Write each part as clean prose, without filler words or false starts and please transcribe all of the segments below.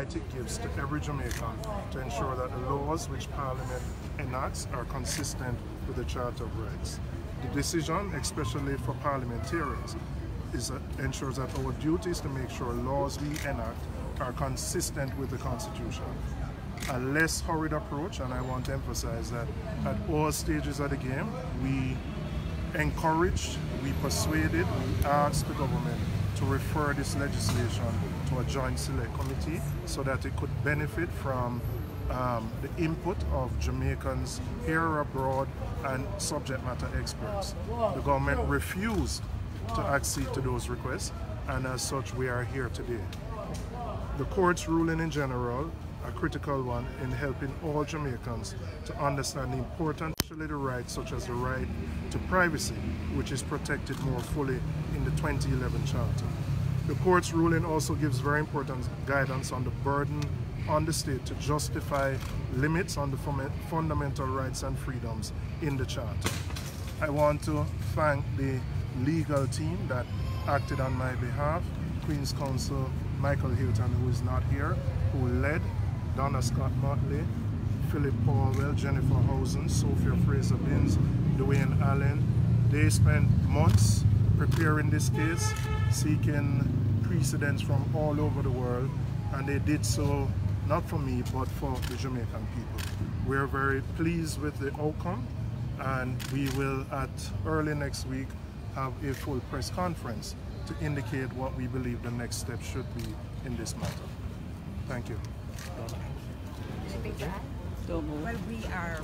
It gives to every Jamaican to ensure that the laws which Parliament enacts are consistent with the Charter of Rights. The decision, especially for parliamentarians, ensures that our duty is to make sure laws we enact are consistent with the Constitution. A less hurried approach, and I want to emphasize that at all stages of the game, we encouraged, we persuaded, we asked the government to refer this legislation to a joint select committee so that it could benefit from the input of Jamaicans here or abroad and subject matter experts. The government refused to accede to those requests, and as such we are here today. The court's ruling in general, a critical one in helping all Jamaicans to understand the importance, especially the rights such as the right to privacy, which is protected more fully in the 2011 Charter. The court's ruling also gives very important guidance on the burden on the state to justify limits on the fundamental rights and freedoms in the Charter. I want to thank the legal team that acted on my behalf, Queen's Counsel Michael Hilton, who is not here, who led, Donna Scott Motley, Philip Paulwell, Jennifer Housen, Sophia Fraser-Binns, Dwayne Allen. They spent months preparing this case, seeking precedents from all over the world, and they did so not for me but for the Jamaican people. We're very pleased with the outcome, and we will at early next week have a full press conference to indicate what we believe the next step should be in this matter. Thank you. Well, we are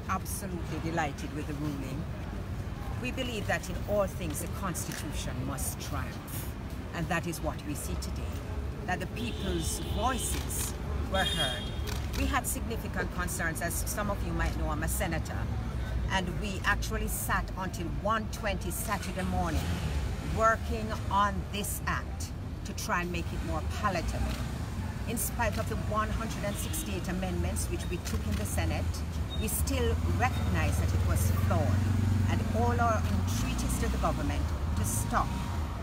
absolutely delighted with the ruling. We believe that in all things the Constitution must triumph, and that is what we see today, that the people's voices were heard. We had significant concerns. As some of you might know, I'm a senator, and we actually sat until 1:20 Saturday morning working on this act to try and make it more palatable. In spite of the 168 amendments which we took in the Senate, we still recognize that it was flawed, and all our entreaties to the government to stop,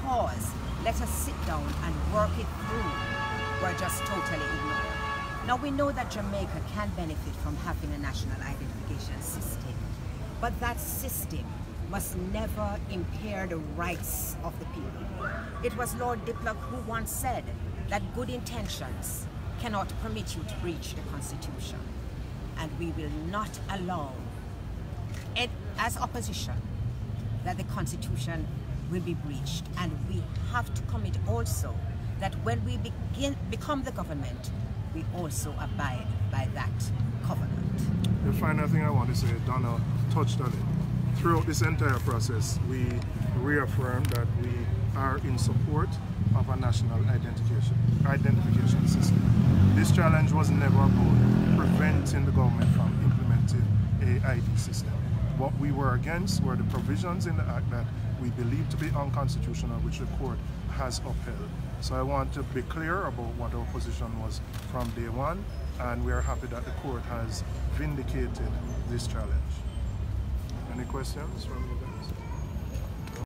pause, let us sit down and work it through were just totally ignored. Now we know that Jamaica can benefit from having a national identification system, but that system must never impair the rights of the people. It was Lord Diplock who once said that good intentions cannot permit you to breach the Constitution, and we will not allow it as opposition that the Constitution will be breached, and we have to commit also that when we become the government, we also abide by that covenant. The final thing I want to say, Donna touched on it. Throughout this entire process, we reaffirmed that we are in support of a national identification system. This challenge was never about preventing the government from implementing a ID system. What we were against were the provisions in the Act that we believe to be unconstitutional, which the court has upheld. So I want to be clear about what our position was from day one, and we are happy that the court has vindicated this challenge. Any questions from you guys?